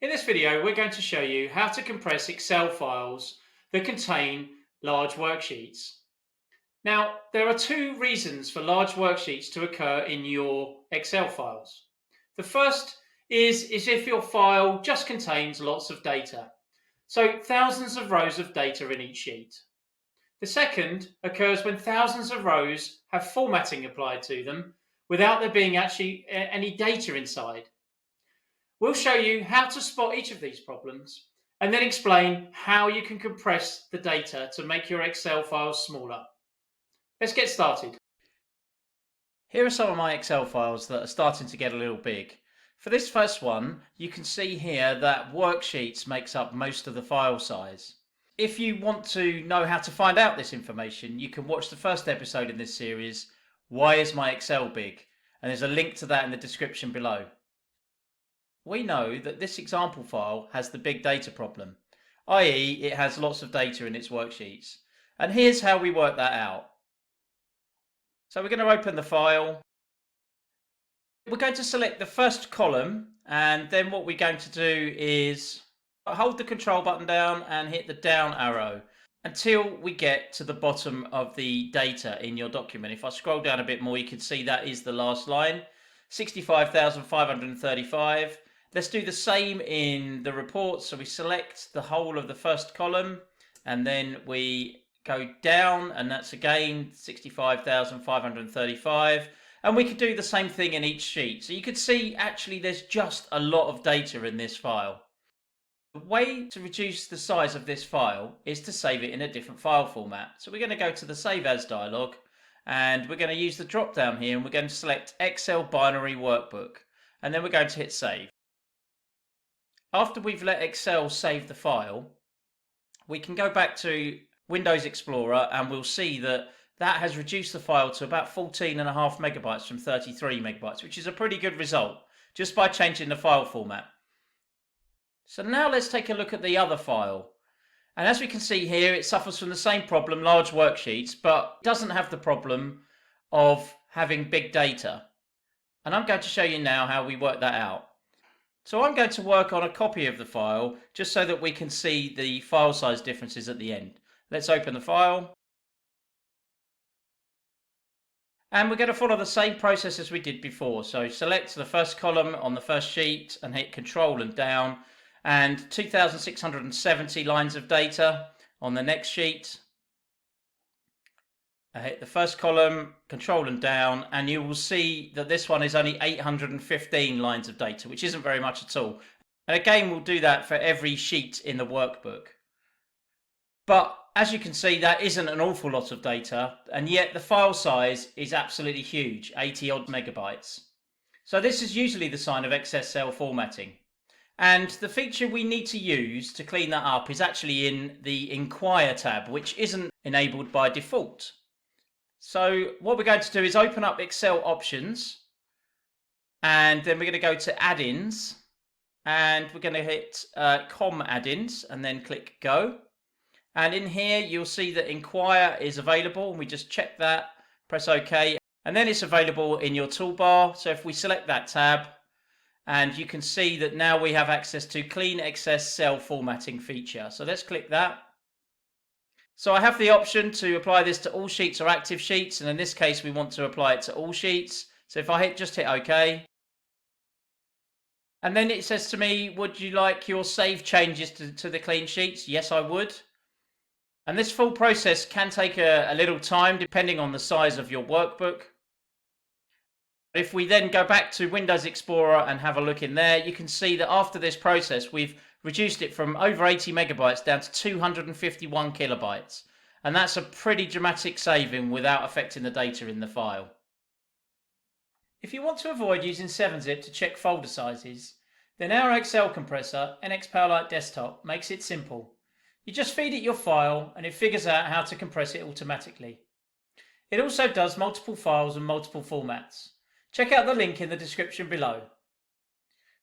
In this video, we're going to show you how to compress Excel files that contain large worksheets. Now, there are two reasons for large worksheets to occur in your Excel files. The first is if your file just contains lots of data, so thousands of rows of data in each sheet. The second occurs when thousands of rows have formatting applied to them without there being actually any data inside. We'll show you how to spot each of these problems and then explain how you can compress the data to make your Excel files smaller. Let's get started. Here are some of my Excel files that are starting to get a little big. For this first one, you can see here that worksheets makes up most of the file size. If you want to know how to find out this information, you can watch the first episode in this series, Why is my Excel big? And there's a link to that in the description below. We know that this example file has the big data problem, i.e. it has lots of data in its worksheets. And here's how we work that out. So we're going to open the file. We're going to select the first column, and then what we're going to do is hold the control button down and hit the down arrow until we get to the bottom of the data in your document. If I scroll down a bit more, you can see that is the last line, 65,535. Let's do the same in the report. So we select the whole of the first column and then we go down, and that's again 65,535. And we could do the same thing in each sheet. So you could see actually there's just a lot of data in this file. The way to reduce the size of this file is to save it in a different file format. So we're going to go to the Save As dialog and we're going to use the drop down here and we're going to select Excel Binary Workbook, and then we're going to hit Save. After we've let Excel save the file, we can go back to Windows Explorer and we'll see that that has reduced the file to about 14.5 megabytes from 33 megabytes, which is a pretty good result just by changing the file format. So now let's take a look at the other file. And as we can see here, it suffers from the same problem, large worksheets, but doesn't have the problem of having big data. And I'm going to show you now how we work that out. So I'm going to work on a copy of the file just so that we can see the file size differences at the end. Let's open the file. And we're going to follow the same process as we did before. So select the first column on the first sheet and hit Control and down, and 2,670 lines of data on the next sheet. I hit the first column, Control and down, and you will see that this one is only 815 lines of data, which isn't very much at all. And again, we'll do that for every sheet in the workbook. But as you can see, that isn't an awful lot of data, and yet the file size is absolutely huge, 80 odd megabytes. So this is usually the sign of excess cell formatting. And the feature we need to use to clean that up is actually in the Inquire tab, which isn't enabled by default. So what we're going to do is open up Excel options, and then we're going to go to add-ins, and we're going to hit com add-ins and then click go. And in here you'll see that Inquire is available, and we just check that, press OK, and then it's available in your toolbar. So if we select that tab, and you can see that now we have access to Clean Excess Cell Formatting feature. So let's click that. So I have the option to apply this to all sheets or active sheets, and in this case we want to apply it to all sheets. So if I just hit OK, and then it says to me, would you like your save changes to the clean sheets? Yes, I would. And this full process can take a little time depending on the size of your workbook. If we then go back to Windows Explorer and have a look in there, you can see that after this process we've reduced it from over 80 megabytes down to 251 kilobytes. And that's a pretty dramatic saving without affecting the data in the file. If you want to avoid using 7-zip to check folder sizes, then our Excel compressor, NXPowerLite Desktop, makes it simple. You just feed it your file and it figures out how to compress it automatically. It also does multiple files and multiple formats. Check out the link in the description below.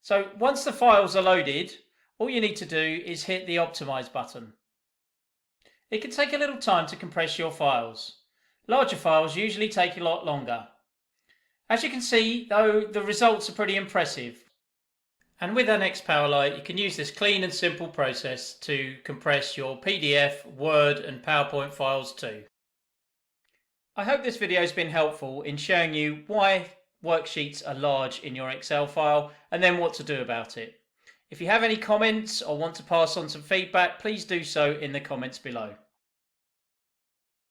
So once the files are loaded, all you need to do is hit the Optimize button. It can take a little time to compress your files. Larger files usually take a lot longer. As you can see, though, the results are pretty impressive. And with NXPowerLite, you can use this clean and simple process to compress your PDF, Word and PowerPoint files too. I hope this video has been helpful in showing you why worksheets are large in your Excel file and then what to do about it. If you have any comments or want to pass on some feedback, please do so in the comments below.